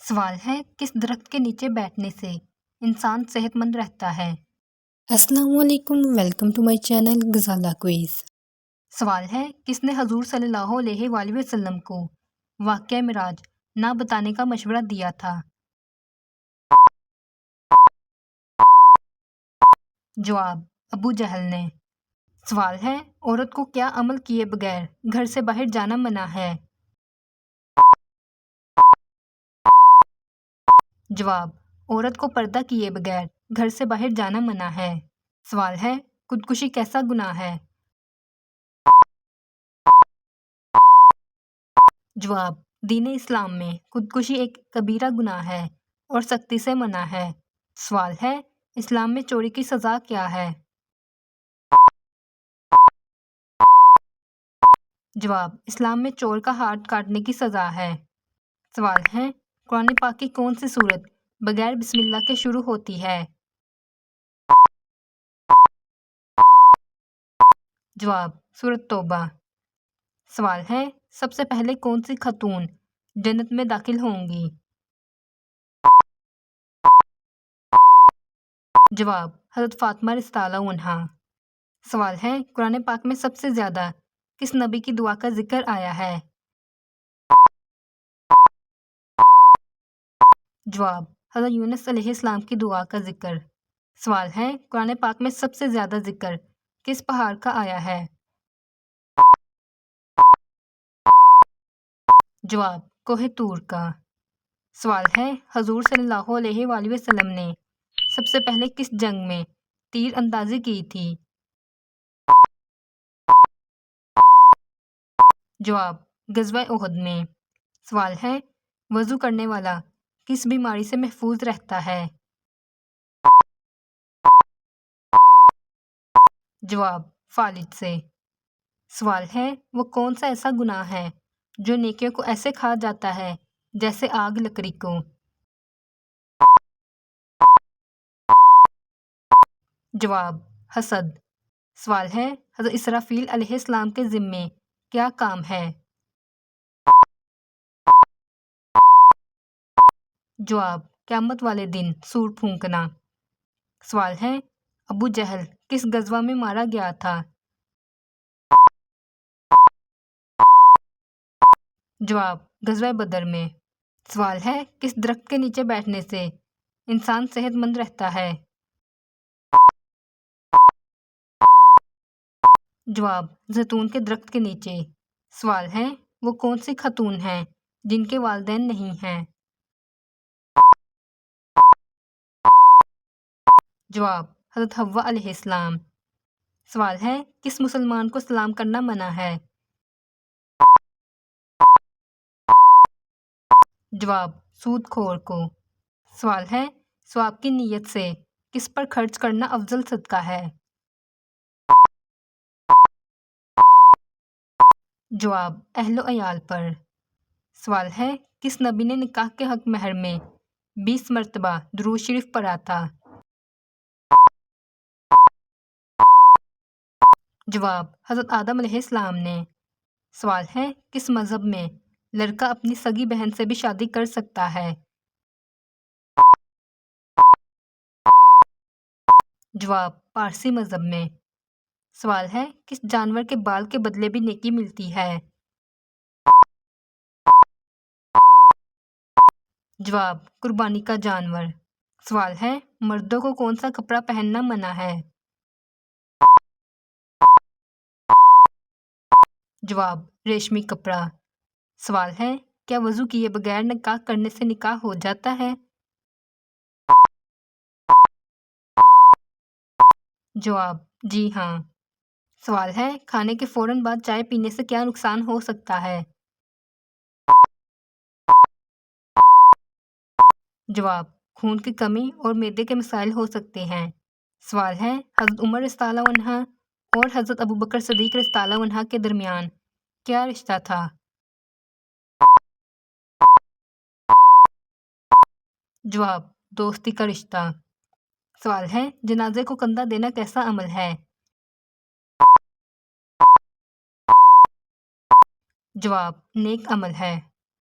سوال ہے کس درخت کے نیچے بیٹھنے سے انسان صحت مند رہتا ہے؟ السلام علیکم، welcome to my channel Ghazala quiz. سوال ہے کس نے حضور صلی اللہ علیہ وآلہ وسلم کو واقعہ معراج نہ بتانے کا مشورہ دیا تھا؟ جواب: ابو جہل نے۔ سوال ہے عورت کو کیا عمل کیے بغیر گھر سے باہر جانا منع ہے؟ جواب: عورت کو پردہ کیے بغیر گھر سے باہر جانا منع ہے۔ سوال ہے خودکشی کیسا گناہ ہے؟ جواب: دین اسلام میں خودکشی ایک کبیرہ گناہ ہے اور سختی سے منع ہے۔ سوال ہے اسلام میں چوری کی سزا کیا ہے؟ جواب: اسلام میں چور کا ہاتھ کاٹنے کی سزا ہے۔ سوال ہے قرآن پاک کی کون سی سورت بغیر بسم اللہ کے شروع ہوتی ہے؟ جواب: سورۃ توبہ۔ سوال ہے سب سے پہلے کون سی خاتون جنت میں داخل ہوں گی؟ جواب: حضرت فاطمہ رضی اللہ عنہا۔ سوال ہے قرآن پاک میں سب سے زیادہ کس نبی کی دعا کا ذکر آیا ہے؟ جواب: حضرت یونس علیہ السلام کی دعا کا ذکر۔ سوال ہے قرآن پاک میں سب سے زیادہ ذکر کس پہاڑ کا آیا ہے؟ جواب: کوہ طور کا۔ سوال ہے حضور صلی اللہ علیہ وآلہ وسلم نے سب سے پہلے کس جنگ میں تیر اندازی کی تھی؟ جواب: غزوہ احد میں۔ سوال ہے وضو کرنے والا کس بیماری سے محفوظ رہتا ہے؟ جواب: فالج سے۔ سوال ہے وہ کون سا ایسا گناہ ہے جو نیکیوں کو ایسے کھا جاتا ہے جیسے آگ لکڑی کو؟ جواب: حسد۔ سوال ہے حضرت اسرافیل علیہ السلام کے ذمے کیا کام ہے؟ جواب: قیامت والے دن سور پھونکنا۔ سوال ہے ابو جہل کس غزوہ میں مارا گیا تھا؟ جواب: غزوہ بدر میں۔ سوال ہے کس درخت کے نیچے بیٹھنے سے انسان صحت مند رہتا ہے؟ جواب: زیتون کے درخت کے نیچے۔ سوال ہے وہ کون سی خاتون ہیں جن کے والدین نہیں ہیں؟ جواب: حضرت حوا علیہ السلام۔ سوال ہے کس مسلمان کو سلام کرنا منع ہے؟ جواب: سود خور کو۔ سوال ہے ثواب کی نیت سے کس پر خرچ کرنا افضل صدقہ ہے؟ جواب: اہل و عیال پر۔ سوال ہے کس نبی نے نکاح کے حق مہر میں 20 مرتبہ درود شریف پڑھا تھا؟ جواب: حضرت آدم علیہ السلام نے۔ سوال ہے کس مذہب میں لڑکا اپنی سگی بہن سے بھی شادی کر سکتا ہے؟ جواب: پارسی مذہب میں۔ سوال ہے کس جانور کے بال کے بدلے بھی نیکی ملتی ہے؟ جواب: قربانی کا جانور۔ سوال ہے مردوں کو کون سا کپڑا پہننا منع ہے؟ جواب: ریشمی کپڑا۔ سوال ہے کیا وضو کیے بغیر نکاح کرنے سے نکاح ہو جاتا ہے؟ جواب: جی ہاں۔ سوال ہے کھانے کے فوراً بعد چائے پینے سے کیا نقصان ہو سکتا ہے؟ جواب: خون کی کمی اور معدے کے مسائل ہو سکتے ہیں۔ سوال ہے حضرت عمر رضی اللہ عنہ اور حضرت ابوبکر صدیق رضی اللہ عنہ کے درمیان کیا رشتہ تھا؟ جواب: دوستی کا رشتہ۔ سوال ہے جنازے کو کندھا دینا کیسا عمل ہے؟ جواب: نیک عمل ہے۔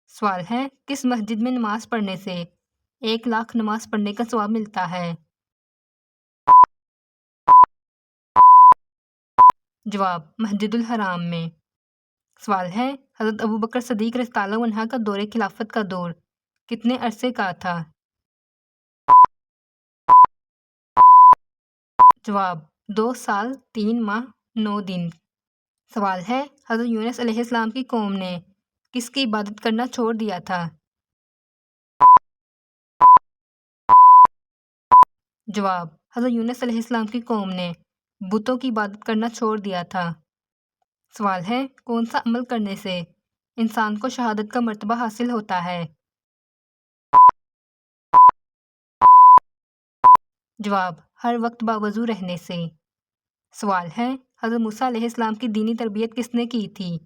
سوال ہے کس مسجد میں نماز پڑھنے سے 1,00,000 نماز پڑھنے کا ثواب ملتا ہے؟ جواب مسجد الحرام میں۔ سوال ہے حضرت ابوبکر صدیق رضی اللہ عنہ کا دور خلافت کا دور کتنے عرصے کا تھا؟ جواب 2 سال 3 ماہ 9 دن۔ سوال ہے حضرت یونس علیہ السلام کی قوم نے کس کی عبادت کرنا چھوڑ دیا تھا؟ جواب حضرت یونس علیہ السلام کی قوم نے بتوں کی عبادت کرنا چھوڑ دیا تھا۔ سوال ہے کون سا عمل کرنے سے انسان کو شہادت کا مرتبہ حاصل ہوتا ہے؟ جواب ہر وقت باوضو رہنے سے۔ سوال ہے حضرت موسیٰ علیہ السلام کی دینی تربیت کس نے کی تھی؟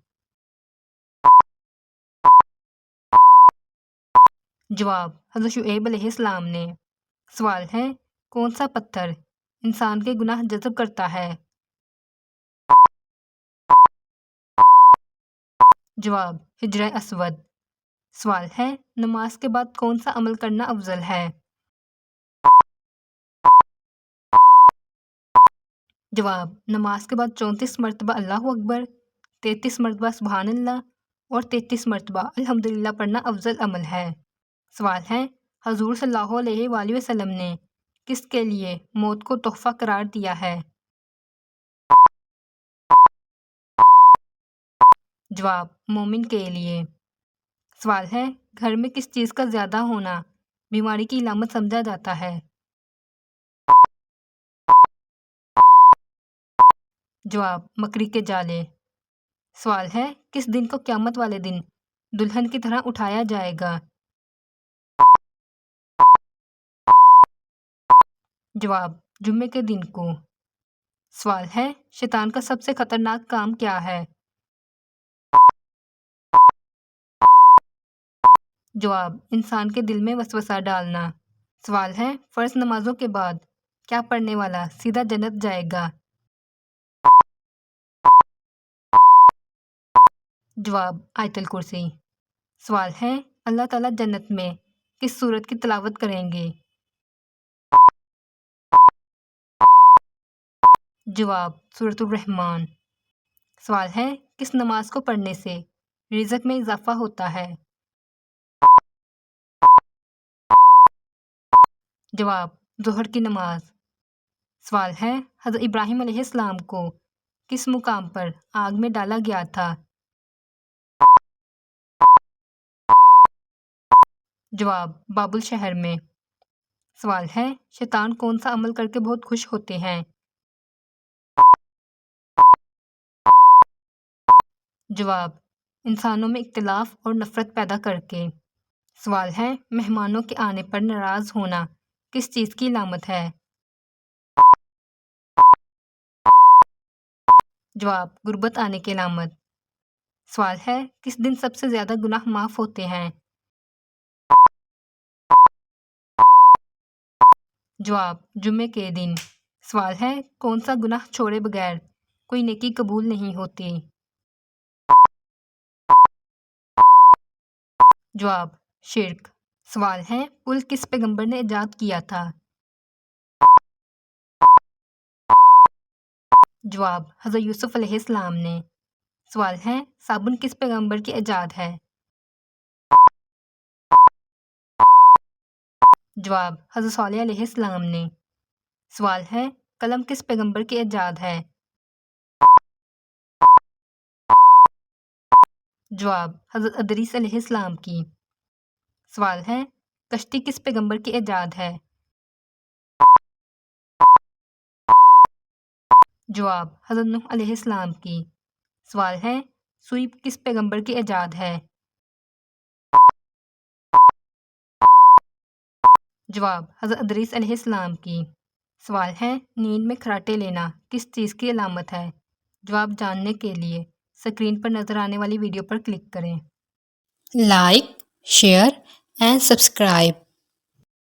جواب حضرت شعیب علیہ السلام نے۔ سوال ہے کون سا پتھر انسان کے گناہ جذب کرتا ہے؟ جواب حجرہ اسود۔ سوال ہے نماز کے بعد کون سا عمل کرنا افضل ہے؟ جواب نماز کے بعد 34 مرتبہ اللہ اکبر، 33 مرتبہ سبحان اللہ اور 33 مرتبہ الحمدللہ پڑھنا افضل عمل ہے۔ سوال ہے حضور صلی اللہ علیہ وآلہ وسلم نے کس کے لیے موت کو تحفہ قرار دیا ہے؟ جواب مومن کے لیے۔ سوال ہے گھر میں کس چیز کا زیادہ ہونا بیماری کی علامت سمجھا جاتا ہے؟ جواب مکڑی کے جالے۔ سوال ہے کس دن کو قیامت والے دن دلہن کی طرح اٹھایا جائے گا؟ جواب جمعے کے دن کو۔ سوال ہے شیطان کا سب سے خطرناک کام کیا ہے؟ جواب انسان کے دل میں وسوسہ ڈالنا۔ سوال ہے فرض نمازوں کے بعد کیا پڑھنے والا سیدھا جنت جائے گا؟ جواب آیت الکرسی۔ سوال ہے اللہ تعالیٰ جنت میں کس سورت کی تلاوت کریں گے؟ جواب سورۃ الرحمن۔ سوال ہے کس نماز کو پڑھنے سے رزق میں اضافہ ہوتا ہے؟ جواب ظہر کی نماز۔ سوال ہے حضرت ابراہیم علیہ السلام کو کس مقام پر آگ میں ڈالا گیا تھا؟ جواب بابل شہر میں۔ سوال ہے شیطان کون سا عمل کر کے بہت خوش ہوتے ہیں؟ جواب انسانوں میں اختلاف اور نفرت پیدا کر کے۔ سوال ہے مہمانوں کے آنے پر ناراض ہونا کس چیز کی علامت ہے؟ جواب غربت آنے کی علامت۔ سوال ہے کس دن سب سے زیادہ گناہ معاف ہوتے ہیں؟ جواب جمعے کے دن۔ سوال ہے کون سا گناہ چھوڑے بغیر کوئی نیکی قبول نہیں ہوتی؟ جواب شرک۔ سوال ہے پل کس پیغمبر نے ایجاد کیا تھا؟ جواب حضرت یوسف علیہ السلام نے۔ سوال ہے صابن کس پیغمبر کی ایجاد ہے؟ جواب حضرت صالح علیہ السلام نے۔ سوال ہے قلم کس پیغمبر کی ایجاد ہے؟ جواب حضرت ادریس علیہ السلام کی۔ سوال ہے کشتی کس پیغمبر کی ایجاد ہے؟ جواب حضرت نوح علیہ السلام کی۔ سوال ہے سوئی کس پیغمبر کی ایجاد ہے؟ جواب حضرت ادریس علیہ السلام کی۔ سوال ہے نیند میں کھراٹے لینا کس چیز کی علامت ہے؟ جواب جاننے کے لیے اسکرین پر نظر آنے والی ویڈیو پر کلک کریں۔ Like, share and subscribe.